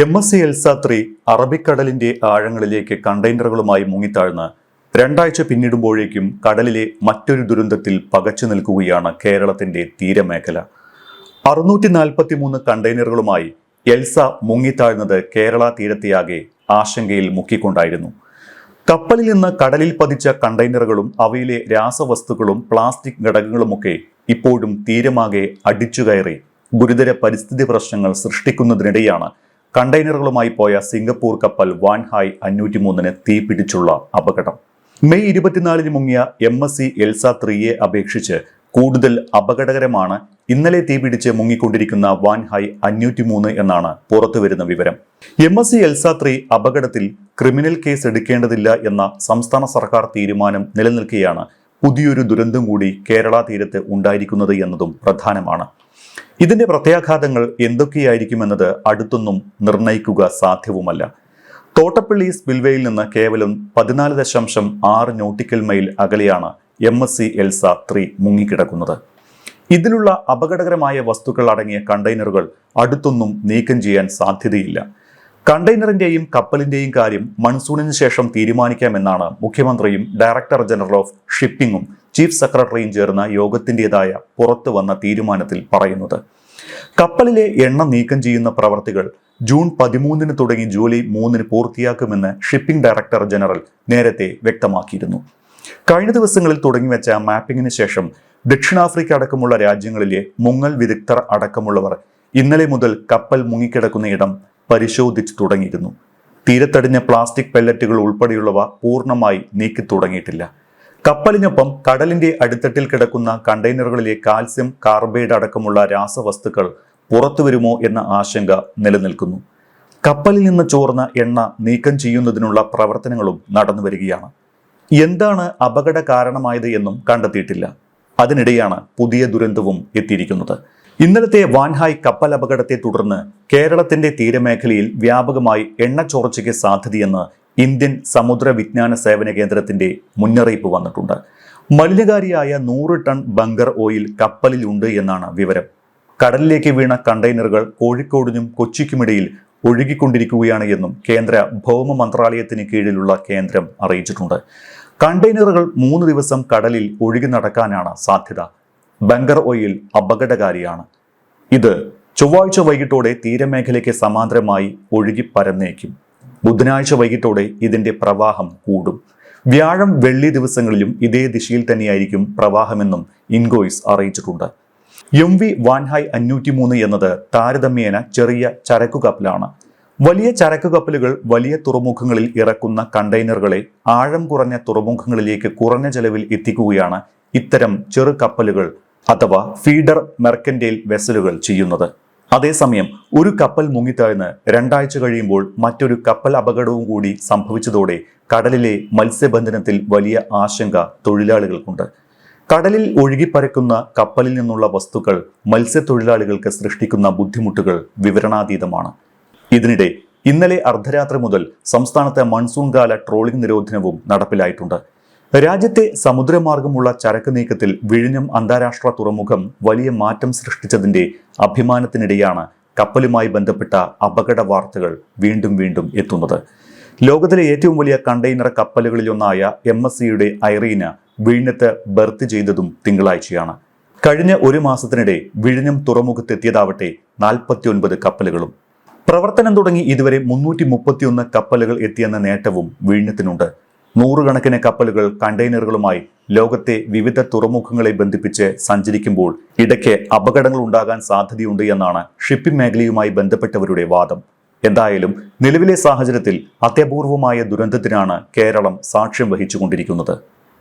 MSC Elsa 3 അറബിക്കടലിന്റെ ആഴങ്ങളിലേക്ക് കണ്ടെയ്നറുകളുമായി മുങ്ങിത്താഴ്ന്ന് രണ്ടാഴ്ച പിന്നിടുമ്പോഴേക്കും കടലിലെ മറ്റൊരു ദുരന്തത്തിൽ പകച്ചു നിൽക്കുകയാണ് കേരളത്തിന്റെ തീരമേഖല. 643 കണ്ടെയ്നറുകളുമായി എൽസ മുങ്ങിത്താഴ്ന്നത് കേരള തീരത്തെയാകെ ആശങ്കയിൽ മുക്കിക്കൊണ്ടായിരുന്നു. കപ്പലിൽ നിന്ന് കടലിൽ പതിച്ച കണ്ടെയ്നറുകളും അവയിലെ രാസവസ്തുക്കളും പ്ലാസ്റ്റിക് ഘടകങ്ങളുമൊക്കെ ഇപ്പോഴും തീരമാകെ അടിച്ചുകയറി ഗുരുതര പരിസ്ഥിതി പ്രശ്നങ്ങൾ സൃഷ്ടിക്കുന്നതിനിടെയാണ് കണ്ടെയ്നറുകളുമായി പോയ സിംഗപ്പൂർ കപ്പൽ വാൻഹായ് 503 തീപിടിച്ചുള്ള അപകടം. മെയ് 24 മുങ്ങിയ MSC എൽസ 3യെ അപേക്ഷിച്ച് കൂടുതൽ അപകടകരമാണ് ഇന്നലെ തീപിടിച്ച് മുങ്ങിക്കൊണ്ടിരിക്കുന്ന വാൻഹായ് 503 എന്നാണ് പുറത്തുവരുന്ന വിവരം. MSC എൽസ 3 അപകടത്തിൽ ക്രിമിനൽ കേസ് എടുക്കേണ്ടതില്ല എന്ന സംസ്ഥാന സർക്കാർ തീരുമാനം നിലനിൽക്കെയാണ് പുതിയൊരു ദുരന്തം കൂടി കേരള തീരത്ത് ഉണ്ടായിരിക്കുന്നത് എന്നതും പ്രധാനമാണ്. ഇതിന്റെ പ്രത്യാഘാതങ്ങൾ എന്തൊക്കെയായിരിക്കുമെന്നത് അടുത്തൊന്നും നിർണയിക്കുക സാധ്യവുമല്ല. തോട്ടപ്പള്ളി സ്പിൽവേയിൽ നിന്ന് കേവലം 14.6 നോട്ടിക്കൽ മൈൽ അകലെയാണ് MSC എൽസ 3 മുങ്ങിക്കിടക്കുന്നത്. ഇതിലുള്ള അപകടകരമായ വസ്തുക്കൾ അടങ്ങിയ കണ്ടെയ്നറുകൾ അടുത്തൊന്നും നീക്കം ചെയ്യാൻ സാധ്യതയില്ല. കണ്ടെയ്നറിന്റെയും കപ്പലിന്റെയും കാര്യം മൺസൂണിന് ശേഷം തീരുമാനിക്കാമെന്നാണ് മുഖ്യമന്ത്രിയും ഡയറക്ടർ ജനറൽ ഓഫ് ഷിപ്പിംഗും ചീഫ് സെക്രട്ടറിയും ചേർന്ന യോഗത്തിൻ്റെതായ പുറത്തു വന്ന തീരുമാനത്തിൽ പറയുന്നത്. കപ്പലിലെ എണ്ണ നീക്കം ചെയ്യുന്ന പ്രവർത്തികൾ ജൂൺ 13 തുടങ്ങി ജൂലൈ 3 പൂർത്തിയാക്കുമെന്ന് ഷിപ്പിംഗ് ഡയറക്ടർ ജനറൽ നേരത്തെ വ്യക്തമാക്കിയിരുന്നു. കഴിഞ്ഞ ദിവസങ്ങളിൽ തുടങ്ങിവെച്ച മാപ്പിംഗിന് ശേഷം ദക്ഷിണാഫ്രിക്ക അടക്കമുള്ള രാജ്യങ്ങളിലെ മുങ്ങൽ വിദഗ്ധർ അടക്കമുള്ളവർ ഇന്നലെ മുതൽ കപ്പൽ മുങ്ങിക്കിടക്കുന്ന ഇടം പരിശോധിച്ചു തുടങ്ങിയിരുന്നു. തീരത്തടിഞ്ഞ പ്ലാസ്റ്റിക് പെല്ലറ്റുകൾ ഉൾപ്പെടെയുള്ളവ പൂർണ്ണമായി നീക്കി തുടങ്ങിയിട്ടില്ല. കപ്പലിനൊപ്പം കടലിന്റെ അടിത്തട്ടിൽ കിടക്കുന്ന കണ്ടെയ്നറുകളിലെ കാൽസ്യം കാർബൈഡ് അടക്കമുള്ള രാസവസ്തുക്കൾ പുറത്തുവരുമോ എന്ന ആശങ്ക നിലനിൽക്കുന്നു. കപ്പലിൽ നിന്ന് ചോർന്ന എണ്ണ നീക്കം ചെയ്യുന്നതിനുള്ള പ്രവർത്തനങ്ങളും നടന്നു വരികയാണ്. എന്താണ് അപകട കാരണമായത് എന്നും കണ്ടെത്തിയിട്ടില്ല. അതിനിടെയാണ് പുതിയ ദുരന്തവും എത്തിയിരിക്കുന്നത്. ഇന്നലത്തെ വാൻഹായ് കപ്പൽ അപകടത്തെ തുടർന്ന് കേരളത്തിന്റെ തീരമേഖലയിൽ വ്യാപകമായി എണ്ണ ചോർച്ചയ്ക്ക് സാധ്യതയെന്ന് ഇന്ത്യൻ സമുദ്ര വിജ്ഞാന സേവന കേന്ദ്രത്തിന്റെ മുന്നറിയിപ്പ് വന്നിട്ടുണ്ട്. മലിനകാരിയായ 100 ടൺ ബങ്കർ ഓയിൽ കപ്പലിൽ ഉണ്ട് എന്നാണ് വിവരം. കടലിലേക്ക് വീണ കണ്ടെയ്നറുകൾ കോഴിക്കോടിനും കൊച്ചിക്കുമിടയിൽ ഒഴുകിക്കൊണ്ടിരിക്കുകയാണ് എന്നും കേന്ദ്ര ഭൗമ മന്ത്രാലയത്തിന് കീഴിലുള്ള കേന്ദ്രം അറിയിച്ചിട്ടുണ്ട്. കണ്ടെയ്നറുകൾ 3 ദിവസം കടലിൽ ഒഴുകി നടക്കാനാണ് സാധ്യത. ബങ്കർ ഓയിൽ അപകടകാരിയാണ്. ഇത് ചൊവ്വാഴ്ച വൈകിട്ടോടെ തീരമേഖലയ്ക്ക് സമാന്തരമായി ഒഴുകി പരന്നേക്കും. ബുധനാഴ്ച വൈകിട്ടോടെ ഇതിന്റെ പ്രവാഹം കൂടും. വ്യാഴം വെള്ളി ദിവസങ്ങളിലും ഇതേ ദിശയിൽ തന്നെയായിരിക്കും പ്രവാഹമെന്നും ഇൻഗോയ്സ് അറിയിച്ചിട്ടുണ്ട്. MV വാൻഹായ് 503 എന്നത് താരതമ്യേന ചെറിയ ചരക്കു കപ്പലാണ്. വലിയ ചരക്കു കപ്പലുകൾ വലിയ തുറമുഖങ്ങളിൽ ഇറക്കുന്ന കണ്ടെയ്നറുകളെ ആഴം കുറഞ്ഞ തുറമുഖങ്ങളിലേക്ക് കുറഞ്ഞ ചെലവിൽ എത്തിക്കുകയാണ് ഇത്തരം ചെറു കപ്പലുകൾ അഥവാ ഫീഡർ മെർക്കന്റൈൽ വെസലുകൾ ചെയ്യുന്നത്. അതേസമയം ഒരു കപ്പൽ മുങ്ങിത്താഴ്ന്ന് 2 ആഴ്ച കഴിയുമ്പോൾ മറ്റൊരു കപ്പൽ അപകടവും കൂടി സംഭവിച്ചതോടെ കടലിലെ മത്സ്യബന്ധനത്തിൽ വലിയ ആശങ്ക തൊഴിലാളികൾക്കുണ്ട്. കടലിൽ ഒഴുകിപ്പരക്കുന്ന കപ്പലിൽ നിന്നുള്ള വസ്തുക്കൾ മത്സ്യത്തൊഴിലാളികൾക്ക് സൃഷ്ടിക്കുന്ന ബുദ്ധിമുട്ടുകൾ വിവരണാതീതമാണ്. ഇതിനിടെ ഇന്നലെ അർദ്ധരാത്രി മുതൽ സംസ്ഥാനത്തെ മൺസൂൺ കാല ട്രോളിംഗ് നിരോധനവും നടപ്പിലായിട്ടുണ്ട്. രാജ്യത്തെ സമുദ്രമാർഗമുള്ള ചരക്ക് നീക്കത്തിൽ വിഴിഞ്ഞം അന്താരാഷ്ട്ര തുറമുഖം വലിയ മാറ്റം സൃഷ്ടിച്ചതിന്റെ അഭിമാനത്തിനിടെയാണ് കപ്പലുമായി ബന്ധപ്പെട്ട അപകട വാർത്തകൾ വീണ്ടും വീണ്ടും എത്തുന്നത്. ലോകത്തിലെ ഏറ്റവും വലിയ കണ്ടെയ്നർ കപ്പലുകളിലൊന്നായ MSCയുടെ ഐറീന വിഴിഞ്ഞത്ത് ബർത്ത് ചെയ്തതും തിങ്കളാഴ്ചയാണ്. കഴിഞ്ഞ 1 മാസത്തിനിടെ വിഴിഞ്ഞം തുറമുഖത്തെത്തിയതാവട്ടെ 49 കപ്പലുകളും. പ്രവർത്തനം തുടങ്ങി ഇതുവരെ 331 കപ്പലുകൾ എത്തിയെന്ന നേട്ടവും വിഴിഞ്ഞത്തിനുണ്ട്. 100 കണക്കിന് കപ്പലുകൾ കണ്ടെയ്നറുകളുമായി ലോകത്തെ വിവിധ തുറമുഖങ്ങളെ ബന്ധിപ്പിച്ച് സഞ്ചരിക്കുമ്പോൾ ഇടയ്ക്ക് അപകടങ്ങൾ ഉണ്ടാകാൻ സാധ്യതയുണ്ട് എന്നാണ് ഷിപ്പിംഗ് മേഖലയുമായി ബന്ധപ്പെട്ടവരുടെ വാദം. എന്തായാലും നിലവിലെ സാഹചര്യത്തിൽ അത്യപൂർവമായ ദുരന്തത്തിനാണ് കേരളം സാക്ഷ്യം വഹിച്ചുകൊണ്ടിരിക്കുന്നത്.